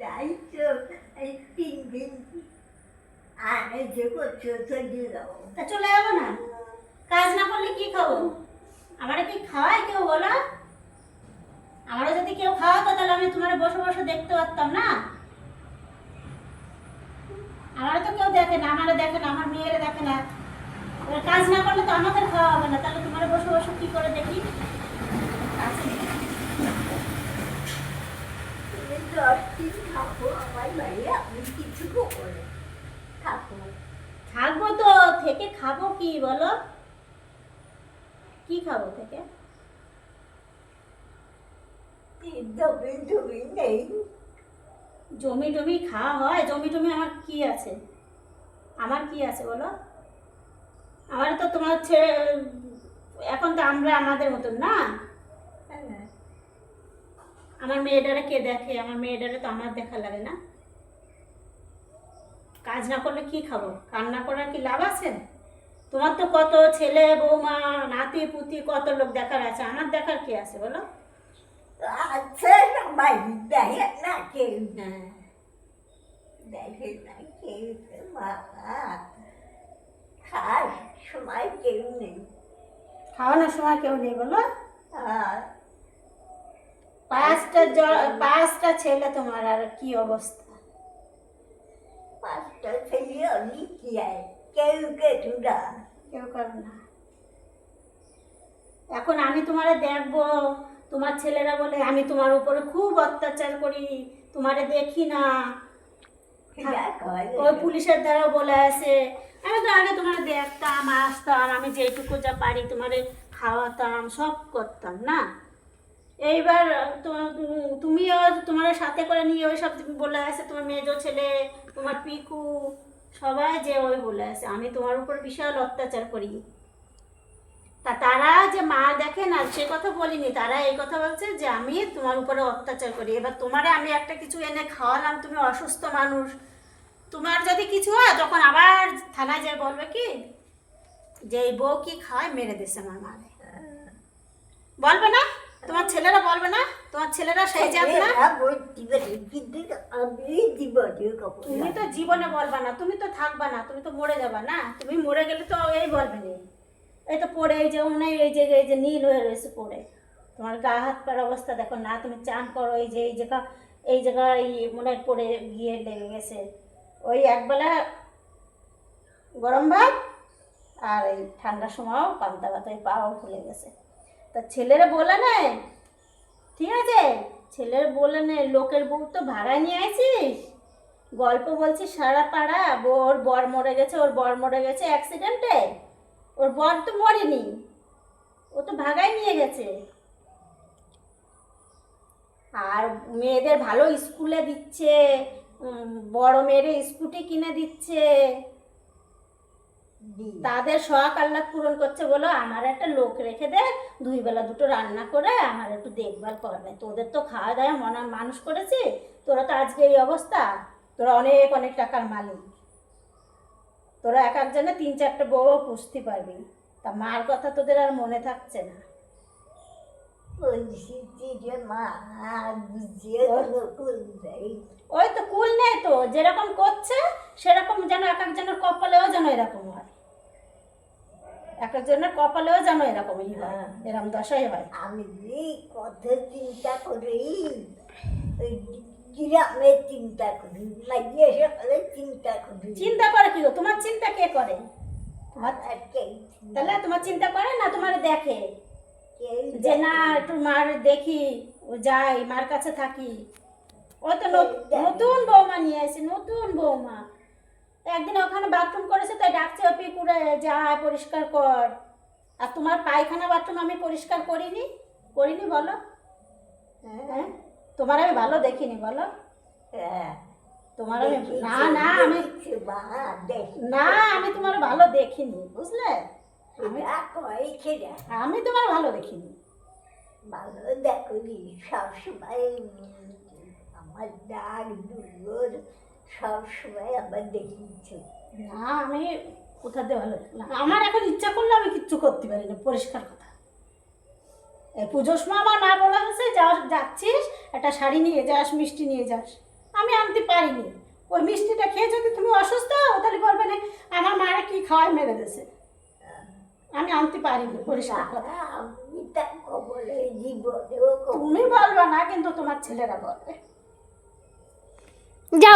তাই তো এই 3 দিন আগে যে করছো চলে যাবো। তা চলে যাবো না? কাজ না করলে কি খাবো? আমারে কি খাওয়ায় কেউ বলো? আমারও যদি কেউ খাওয়াতো তাহলে আমি তোমার বসে বসে দেখতে পারতাম না। আমারও তো কেউ দেখে না, আমারও দেখে না, আমার মেয়েরা দেখে না। এবার কাজ না করলে তো আমাদের খাওয়া হবে না, তাহলে তোমার বসে বসে কি করে দেখি? তুমি 10 দিন থাকো আমার বাড়ি, আমি কিছু করবো না, থাকো। থাকবো তো, থেকে খাবো কি বলো? কি খাবো থেকে? জমি জমি নেই। জমি টমি খাওয়া হয়? জমি টমি আমার কি আছে? আমার কি আছে বলো? আমার তো তোমার ছেলে, এখন তো আমরা আমাদের মতন না। হ্যাঁ, আমার মেয়েটারে কে দেখে? আমার মেয়েটারে তো আমার দেখা লাগে না। কাজ না করলে কি খাবো? কান্না করার কি লাভ আছে? তোমার তো কত ছেলে বৌমা নাতি পুতি কত লোক দেখার আছে, আমার দেখার কি আছে বলো? আছে সবাই, দেখে না কেউ না, দেখে না কেউ, মা খার সময় কেউ নেই। খাওয়ানোর সময় কেউ নেই বলো? আর 5টা ছেলে তোমার, আর কি অবস্থা? 5টা ছেলে আমি কি হয়, কেউ কেটু না। কেউ করে না। এখন আমি তোমারে দেখবো, তোমার ছেলেরা বলে আমি তোমার উপরে খুব অত্যাচার করি, তোমারে দেখি না। ওই পুলিশের দ্বারাও বলে আছে। আমি তো আগে তোমার দেখতাম, আসতাম, আমি যেটুকু যা পারি তোমারে খাওয়াতাম, সব করতাম না। এইবার তুমিও তোমার সাথে করে নিয়ে ওই সব বলে আছে, তোমার মেজো ছেলে, তোমার পিকু, সবাই যে ওই বলে আছে আমি তোমার উপর বিশাল অত্যাচার করি। তা তারা যে মা দেখে না সে কথা বলিনি, তারা এই কথা বলছে যে আমি তোমার উপরে অত্যাচার করি। এবার তোমারে আমি একটা কিছু এনে খাওয়ালাম, তুমি অসুস্থ মানুষ, তোমার যদি কিছু হয় তখন আবার থানায় যায় বলবে কি যে এই বউ কি খাওয়ায় মেরে দিছে আমার মারে, বলবে না? তোমার ছেলেরা বলবে না? তোমার ছেলেরা সেই জাত না? তুমি তো জীবনে বলবা না, তুমি তো থাকবা না, তুমি তো মরে যাবা না। তুমি মরে গেলে তো এই বলবে না। এই তো পড়ে এই যে মনে হয় এই যে নীল হয়ে রয়েছে পড়ে, তোমার গা হাত পার অবস্থা দেখো না। তুমি চান করো এই জায়গায় মনে হয় পড়ে গিয়ে লেগে গেছে। ওই একবেলা গরম ভাত আর এই ঠান্ডার সময়ও পান্তা ভাত, ওই পাও ফুলে গেছে। তা ছেলেরা বলে নেয়, ঠিক আছে, ছেলের বলে নেয় লোকের বউ তো ভাড়ায় নিয়ে আইছিস, গল্প বলছিস সারা পাড়া, ওর বর মরে গেছে, ওর বর মরে গেছে অ্যাক্সিডেন্টে। ওর বর তো মরেনি, ও তো ভাগায় নিয়ে গেছে। আর মেয়েদের ভালো স্কুলে দিচ্ছে, বড় মেয়েরে স্কুটি কিনে দিচ্ছে, তাদের শখ আহ্লাদ পূরণ করছে। বলো আমার একটা লোক রেখে দে, 2 বেলা 2টো রান্না করে আমার একটু দেখভাল করবে। তোদের তো খাওয়া দাওয়া মানুষ করেছে, তোরা তো আজকে এই অবস্থা, তোরা অনেক অনেক টাকার মালিক, তোরা এক একজনে 3-4টে বউ পুষতে পারবি। তা মার কথা তোদের আর মনে থাকছে না। ওই তো কুল নেই তো, যেরকম করছে সেরকম যেন এক একজনের কপালেও যেন এরকম হয়, এক একজনের কপালেও যেন এরকমই হয়, এরকম দশাই হয়। আমি কথা চিন্তা করি, ওই গ্রামের চিন্তা করি, লাগিয়ে সকালে চিন্তা করি। চিন্তা করে কি গো? তোমার চিন্তা কে করে? আর কেউ তাহলে তোমার চিন্তা করে না, তোমার দেখে কেউ যে না একটু মার দেখি, ও যাই মার কাছে থাকি। ও তো নতুন বৌমা নিয়ে আসে, নতুন বৌমা। একদিন ওখানে বাথরুম করেছে তাই ডাকছে অপি করে যা পরিষ্কার কর। আর তোমার পায়খানা বাথরুম আমি পরিষ্কার করিনি বলো? হ্যাঁ, তোমার আমি ভালো দেখিনি বলো? হ্যাঁ, তোমার আমি না আমি তোমার ভালো দেখিনি, বুঝলে? আমি তোমার ভালো দেখিনি। ভালো দেখি সবসময় আমার ডাক দুর্গর সবসময় আবার দেখিয়েছে। না আমি কোথাতে ভালো দেখলাম? আমার এখন ইচ্ছা করলে আমি কিচ্ছু করতে পারি না, পরিষ্কার কথা। এই পুজোর সময় আমার মা বলা হয়েছে যাচ্ছিস একটা শাড়ি নিয়ে যাস, মিষ্টি নিয়ে যাস। আমি আনতে পারিনি। ওই মিষ্টিটা খেয়ে যদি তুমি অসুস্থ হও তাহলে বলবে না আমার মারা কি খাওয়াই মেরে দিয়েছে। আমি আনতে পারিনি, পরিষ্কার কথা। আমি তা কবলে জীবনেও তুমি বলবে না, কিন্তু তোমার ছেলেরা বলবে। যাও।